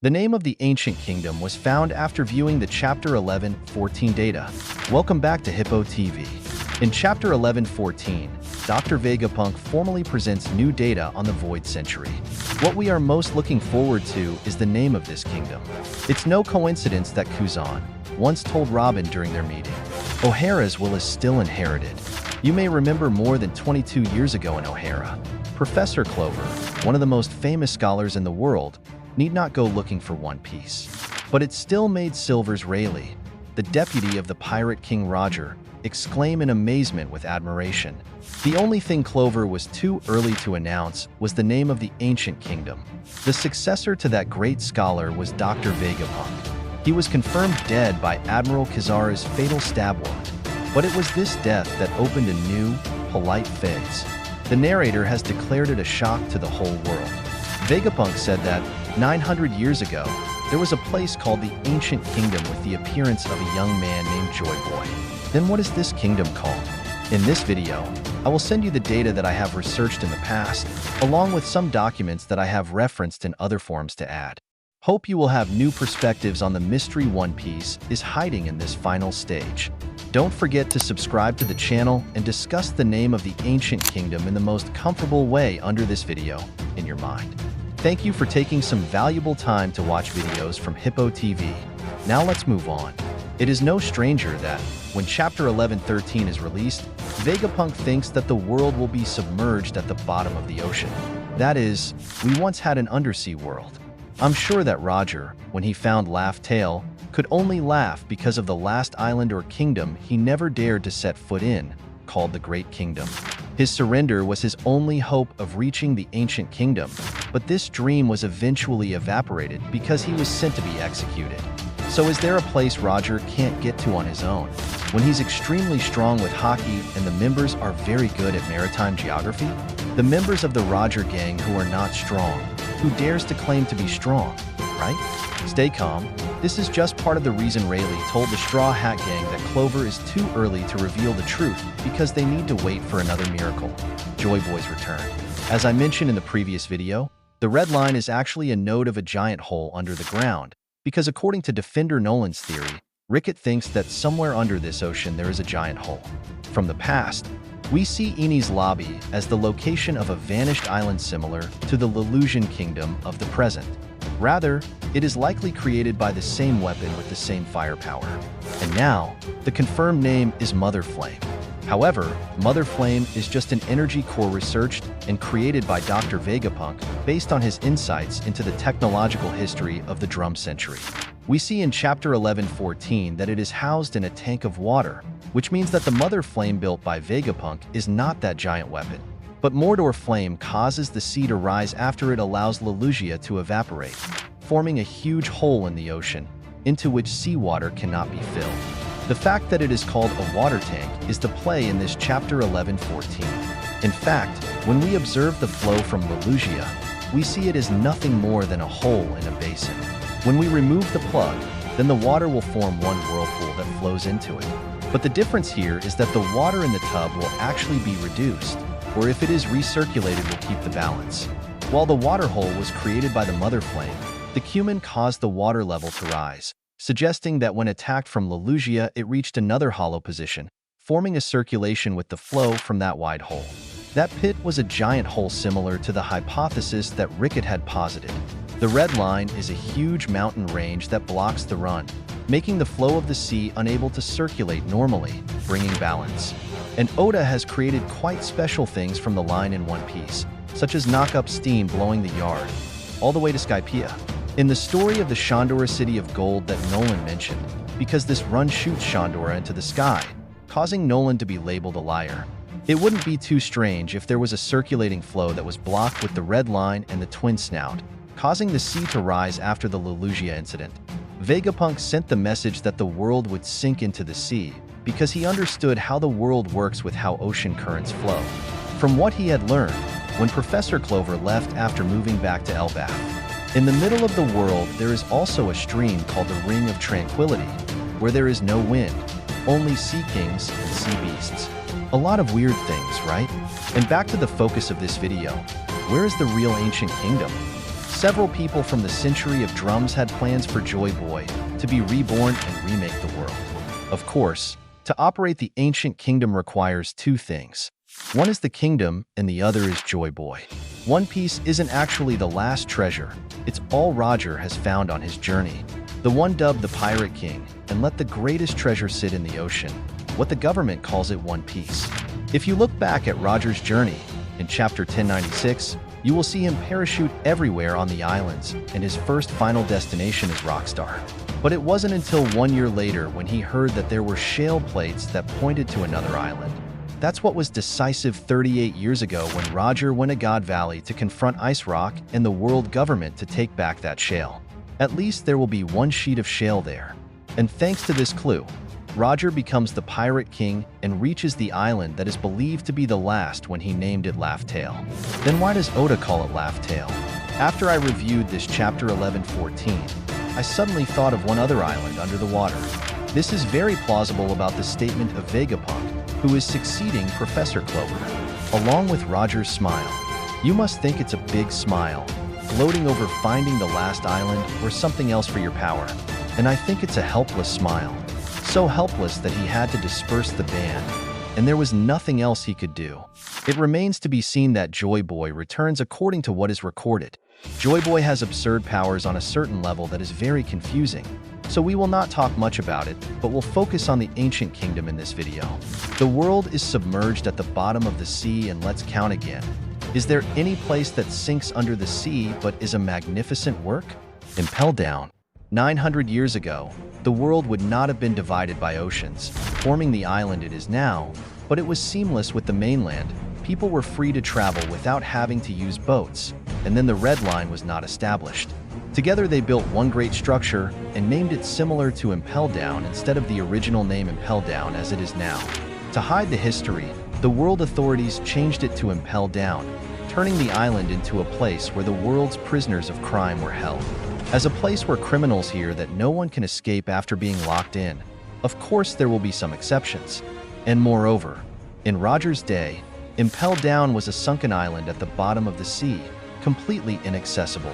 The name of the ancient kingdom was found after viewing the Chapter 11-14 data. Welcome back to Hippo TV. In Chapter 11-14, Dr. Vegapunk formally presents new data on the Void Century. What we are most looking forward to is the name of this kingdom. It's no coincidence that 𝚘𝚙𝚅𝚗 once told Robin during their meeting, O'Hara's will is still inherited. You may remember more than 22 years ago in O'Hara, Professor Clover, one of the most famous scholars in the world, need not go looking for One Piece. But it still made Silvers Rayleigh, the deputy of the pirate King Roger, exclaim in amazement with admiration. The only thing Clover was too early to announce was the name of the ancient kingdom. The successor to that great scholar was Dr. Vegapunk. He was confirmed dead by Admiral Kizaru's fatal stab wound. But it was this death that opened a new, polite phase. The narrator has declared it a shock to the whole world. Vegapunk said that 900 years ago, there was a place called the Ancient Kingdom with the appearance of a young man named Joy Boy. Then what is this kingdom called? In this video, I will send you the data that I have researched in the past, along with some documents that I have referenced in other forms to add. Hope you will have new perspectives on the mystery One Piece is hiding in this final stage. Don't forget to subscribe to the channel and discuss the name of the Ancient Kingdom in the most comfortable way under this video in your mind. Thank you for taking some valuable time to watch videos from Hippo TV. Now let's move on. It is no stranger that, when Chapter 11-13 is released, Vegapunk thinks that the world will be submerged at the bottom of the ocean. That is, we once had an undersea world. I'm sure that Roger, when he found Laugh Tale, could only laugh because of the last island or kingdom he never dared to set foot in, called the Great Kingdom. His surrender was his only hope of reaching the Ancient Kingdom, but this dream was eventually evaporated because he was sent to be executed. So is there a place Roger can't get to on his own, when he's extremely strong with hockey and the members are very good at maritime geography? The members of the Roger gang who are not strong, who dares to claim to be strong, right? Stay calm. This is just part of the reason Rayleigh told the Straw Hat Gang that Clover is too early to reveal the truth because they need to wait for another miracle, Joy Boy's return. As I mentioned in the previous video, the red line is actually a node of a giant hole under the ground, because according to Defender Nolan's theory, Rickett thinks that somewhere under this ocean there is a giant hole. From the past, we see Enies Lobby as the location of a vanished island similar to the 𝚘𝚙𝚅𝚗 kingdom of the present. Rather, it is likely created by the same weapon with the same firepower. And now, the confirmed name is Mother Flame. However, Mother Flame is just an energy core researched and created by Dr. Vegapunk based on his insights into the technological history of the Drum Century. We see in Chapter 11-14 that it is housed in a tank of water, which means that the Mother Flame built by Vegapunk is not that giant weapon. But Mordor Flame causes the sea to rise after it allows 𝚘𝚙𝚅𝚗 to evaporate, forming a huge hole in the ocean, into which seawater cannot be filled. The fact that it is called a water tank is the play in this Chapter 11-14. In fact, when we observe the flow from 𝚘𝚙𝚅𝚗, we see it as nothing more than a hole in a basin. When we remove the plug, then the water will form one whirlpool that flows into it. But the difference here is that the water in the tub will actually be reduced, or if it is recirculated will keep the balance. While the water hole was created by the Mother Flame, the cumin caused the water level to rise, suggesting that when attacked from 𝚘𝚙𝚅𝚗 it reached another hollow position, forming a circulation with the flow from that wide hole. That pit was a giant hole similar to the hypothesis that Rickett had posited. The red line is a huge mountain range that blocks the run, making the flow of the sea unable to circulate normally, bringing balance. And Oda has created quite special things from the line in One Piece, such as knock-up steam blowing the yard, all the way to Skypiea. In the story of the Shandora City of Gold that Nolan mentioned, because this run shoots Shandora into the sky, causing Nolan to be labeled a liar. It wouldn't be too strange if there was a circulating flow that was blocked with the red line and the twin snout, causing the sea to rise after the 𝚘𝚙𝚅𝚗 incident. Vegapunk sent the message that the world would sink into the sea, because he understood how the world works with how ocean currents flow. From what he had learned, when Professor Clover left after moving back to Elbaf. In the middle of the world there is also a stream called the Ring of Tranquility, where there is no wind, only sea kings and sea beasts. A lot of weird things, right? And back to the focus of this video, where is the real ancient kingdom? Several people from the Century of Drums had plans for 𝙲𝚘𝚙𝚎 to be reborn and remake the world. Of course, to operate the ancient kingdom requires two things. One is the kingdom, and the other is 𝙲𝚘𝚎. One Piece isn't actually the last treasure, it's all Roger has found on his journey. The one dubbed the Pirate King, and let the greatest treasure sit in the ocean, what the government calls it One Piece. If you look back at Roger's journey, in chapter 1096, you will see him parachute everywhere on the islands, and his first final destination is Rockstar. But it wasn't until 1 year later when he heard that there were shale plates that pointed to another island. That's what was decisive 38 years ago when Roger went to God Valley to confront Ice Rock and the world government to take back that shale. At least there will be one sheet of shale there. And thanks to this clue, Roger becomes the Pirate King and reaches the island that is believed to be the last when he named it 𝙬𝚘𝚏. Then why does Oda call it 𝙬𝚘𝚏? After I reviewed this chapter 1114, I suddenly thought of one other island under the water. This is very plausible about the statement of Vegapunk, who is succeeding Professor Clover, along with Roger's smile. You must think it's a big smile, gloating over finding the last island or something else for your power. And I think it's a helpless smile. So helpless that he had to disperse the band, and there was nothing else he could do. It remains to be seen that 𝙲𝚘𝚎 returns according to what is recorded. 𝙲𝚘𝚎 has absurd powers on a certain level that is very confusing, so we will not talk much about it, but we'll focus on the ancient kingdom in this video. The world is submerged at the bottom of the sea, and let's count again. Is there any place that sinks under the sea but is a magnificent work? 𝚬𝚙𝚎𝚏. 900 years ago, the world would not have been divided by oceans, forming the island it is now, but it was seamless with the mainland. People were free to travel without having to use boats, and then the Red Line was not established. Together they built one great structure and named it similar to 𝚬𝚘𝚏 instead of the original name 𝚬𝚬𝚏 as it is now. To hide the history, the world authorities changed it to 𝚬𝚬𝚏, turning the island into a place where the world's prisoners of crime were held. As a place where criminals hear that no one can escape after being locked in. Of course there will be some exceptions. And moreover, in Roger's day, 𝚬𝚏𝚏 was a sunken island at the bottom of the sea, completely inaccessible.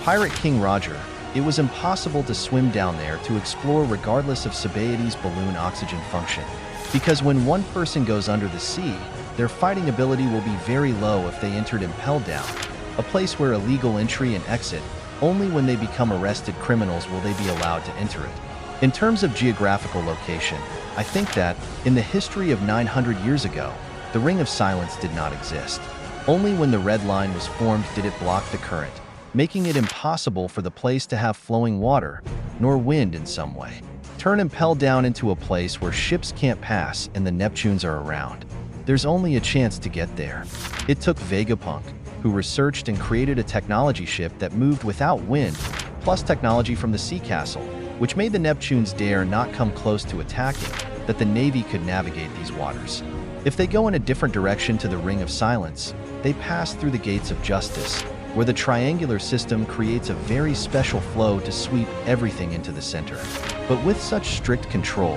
Pirate King Roger, it was impossible to swim down there to explore regardless of 𝚬𝚏𝚏's balloon oxygen function. Because when one person goes under the sea, their fighting ability will be very low if they entered 𝚬𝚏𝚏, a place where illegal entry and exit. Only when they become arrested criminals will they be allowed to enter it. In terms of geographical location, I think that, in the history of 900 years ago, the Ring of Silence did not exist. Only when the Red Line was formed did it block the current, making it impossible for the place to have flowing water, nor wind in some way. Turn 𝚬𝚏𝚏 into a place where ships can't pass and the Neptunes are around. There's only a chance to get there. It took Vegapunk, who researched and created a technology ship that moved without wind, plus technology from the sea castle, which made the Neptunes dare not come close to attacking, that the Navy could navigate these waters. If they go in a different direction to the Ring of Silence, they pass through the Gates of Justice, where the triangular system creates a very special flow to sweep everything into the center. But with such strict control,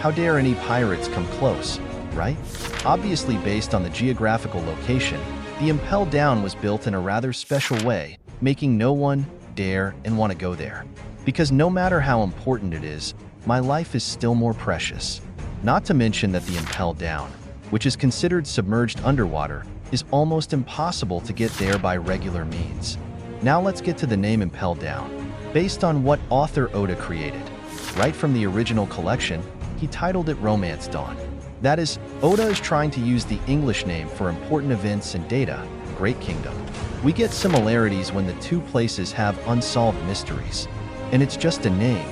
how dare any pirates come close, right? Obviously based on the geographical location, the 𝚬𝚏𝚏 was built in a rather special way, making no one dare and want to go there. Because no matter how important it is, my life is still more precious. Not to mention that the 𝚬𝚏𝚏, which is considered submerged underwater, is almost impossible to get there by regular means. Now let's get to the name 𝚬𝚏𝚏, based on what author Oda created. Right from the original collection, he titled it Romance Dawn. That is, Oda is trying to use the English name for important events and data, Great Kingdom. We get similarities when the two places have unsolved mysteries. And it's just a name,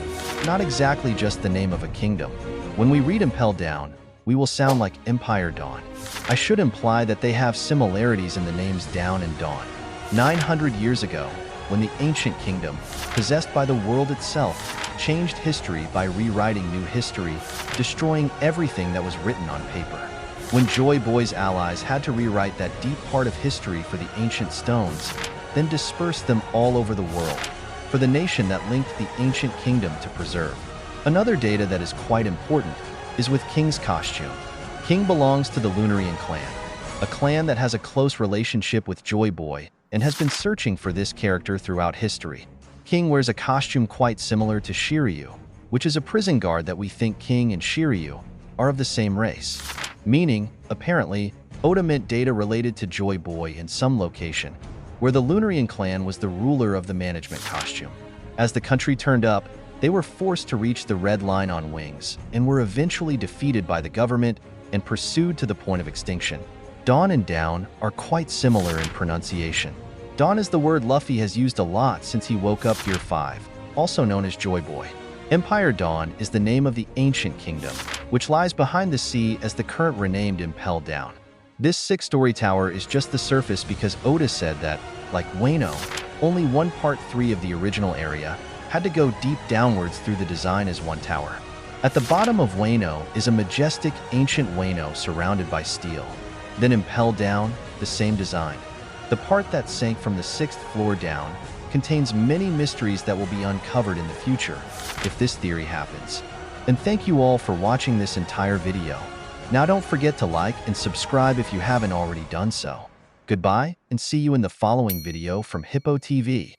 not exactly just the name of a kingdom. When we read 𝚬𝚏𝚏, we will sound like Empire Dawn. I should imply that they have similarities in the names Dawn and Dawn. 900 years ago, when the ancient kingdom, possessed by the world itself, changed history by rewriting new history, destroying everything that was written on paper. When 𝙲𝚘𝚎𝚏's allies had to rewrite that deep part of history for the ancient stones, then disperse them all over the world, for the nation that linked the ancient kingdom to preserve. Another data that is quite important is with King's costume. King belongs to the Lunarian clan, a clan that has a close relationship with 𝙲𝚘𝚎 and has been searching for this character throughout history. King wears a costume quite similar to Shiryu, which is a prison guard that we think King and Shiryu are of the same race. Meaning, apparently, Oda meant data related to Joy Boy in some location, where the Lunarian clan was the ruler of the management costume. As the country turned up, they were forced to reach the red line on wings, and were eventually defeated by the government and pursued to the point of extinction. Dawn and Down are quite similar in pronunciation. Dawn is the word Luffy has used a lot since he woke up Year 5, also known as Joy Boy. Empire Dawn is the name of the ancient kingdom, which lies behind the sea as the current renamed Impel Down. This 6-story tower is just the surface because Oda said that, like Wano, only one part 3 of the original area had to go deep downwards through the design as one tower. At the bottom of Wano is a majestic ancient Wano surrounded by steel. Then Impel Down, the same design. The part that sank from the 6th floor down contains many mysteries that will be uncovered in the future, if this theory happens. And thank you all for watching this entire video. Now don't forget to like and subscribe if you haven't already done so. Goodbye, and see you in the following video from Hippo TV.